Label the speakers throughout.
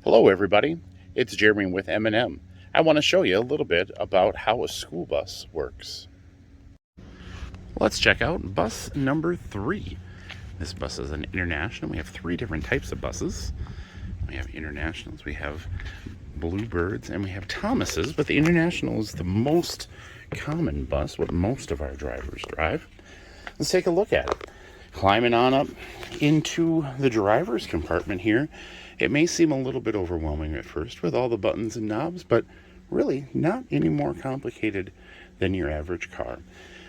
Speaker 1: Hello everybody, it's Jeremy with M&M. I want to show you a little bit about how a school bus works. Let's check out bus number 3. This bus is an international. We have 3 different types of buses. We have internationals, we have Bluebirds, and we have Thomases, but the international is the most common bus, what most of our drivers drive. Let's take a look at it. Climbing on up into the driver's compartment here, it may seem a little bit overwhelming at first with all the buttons and knobs, but really not any more complicated than your average car.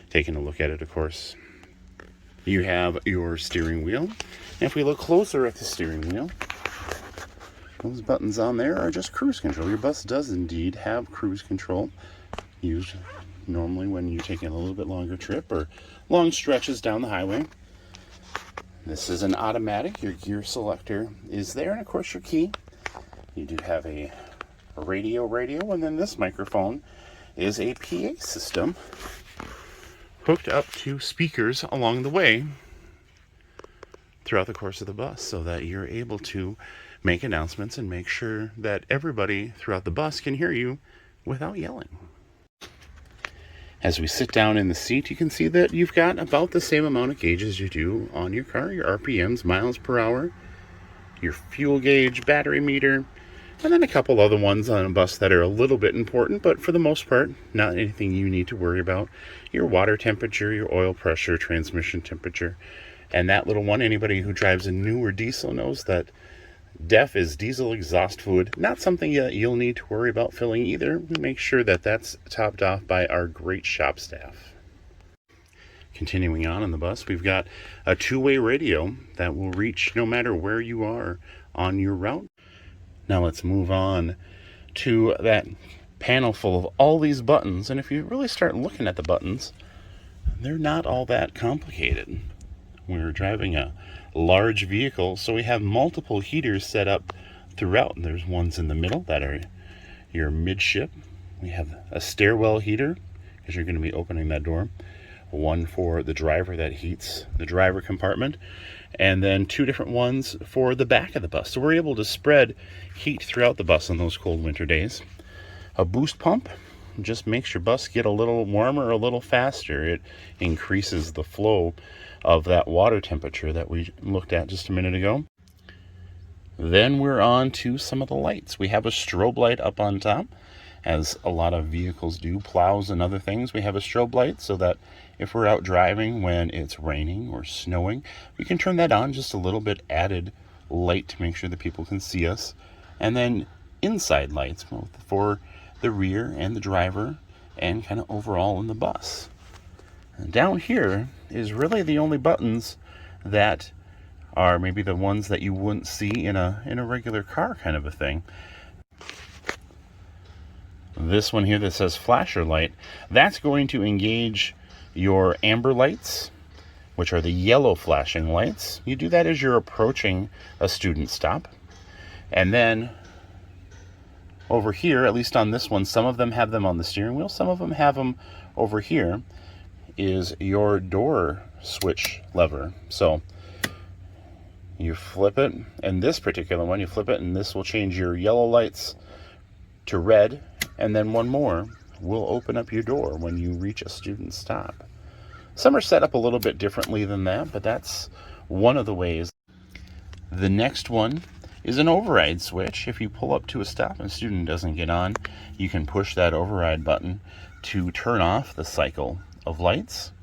Speaker 1: Taking a look at it, of course, you have your steering wheel. And if we look closer at the steering wheel, those buttons on there are just cruise control. Your bus does indeed have cruise control, used normally when you're taking a little bit longer trip or long stretches down the highway. This is an automatic. Your gear selector is there, and of course your key. You do have a radio, and then this microphone is a PA system hooked up to speakers along the way throughout the course of the bus so that you're able to make announcements and make sure that everybody throughout the bus can hear you without yelling. As we sit down in the seat, you can see that you've got about the same amount of gauges you do on your car, your RPMs, miles per hour, your fuel gauge, battery meter, and then a couple other ones on a bus that are a little bit important, but for the most part, not anything you need to worry about. Your water temperature, your oil pressure, transmission temperature, and that little one, anybody who drives a newer diesel knows that DEF is diesel exhaust fluid. Not something you'll need to worry about filling either. We make sure that that's topped off by our great shop staff. Continuing on in the bus, we've got a 2-way radio that will reach no matter where you are on your route. Now let's move on to that panel full of all these buttons. And if you really start looking at the buttons, they're not all that complicated. We're driving a large vehicle, so we have multiple heaters set up throughout. There's ones in the middle that are your midship. We have a stairwell heater because you're going to be opening that door. One for the driver that heats the driver compartment, and then 2 different ones for the back of the bus. So we're able to spread heat throughout the bus on those cold winter days. A boost pump just makes your bus get a little warmer, a little faster. It increases the flow of that water temperature that we looked at just a minute ago. Then we're on to some of the lights. We have a strobe light up on top, as a lot of vehicles do, plows and other things. We have a strobe light so that if we're out driving when it's raining or snowing, we can turn that on, just a little bit added light to make sure that people can see us. And then inside lights both for the rear and the driver and kind of overall in the bus. And down here is really the only buttons that are maybe the ones that you wouldn't see in a regular car kind of a thing. This one here that says flasher light, that's going to engage your amber lights, which are the yellow flashing lights. You do that as you're approaching a student stop. And then over here, at least on this one, some of them have them on the steering wheel, some of them have them over here, is your door switch lever. So you flip it, and this particular one, you flip it, and this will change your yellow lights to red, and then one more will open up your door when you reach a student stop. Some are set up a little bit differently than that, but that's one of the ways. The next one is an override switch. If you pull up to a stop and a student doesn't get on, you can push that override button to turn off the cycle of lights.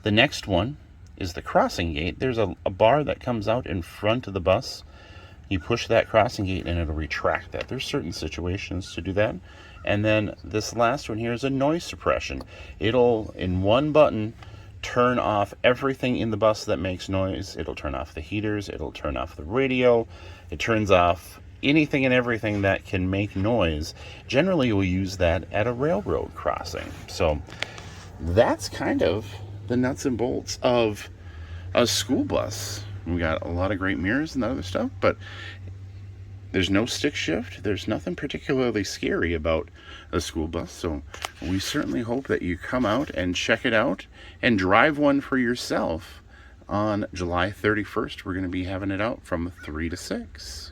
Speaker 1: The next one is the crossing gate. There's a bar that comes out in front of the bus. You push that crossing gate and it'll retract that. There's certain situations to do that. And then this last one here is a noise suppression. It'll, in one button, turn off everything in the bus that makes noise. It'll turn off the heaters, it'll turn off the radio, it turns off anything and everything that can make noise. Generally, we'll use that at a railroad crossing. So that's kind of the nuts and bolts of a school bus. We got a lot of great mirrors and other stuff, but there's no stick shift. There's nothing particularly scary about a school bus. So we certainly hope that you come out and check it out and drive one for yourself on July 31st. We're going to be having it out from 3 to 6.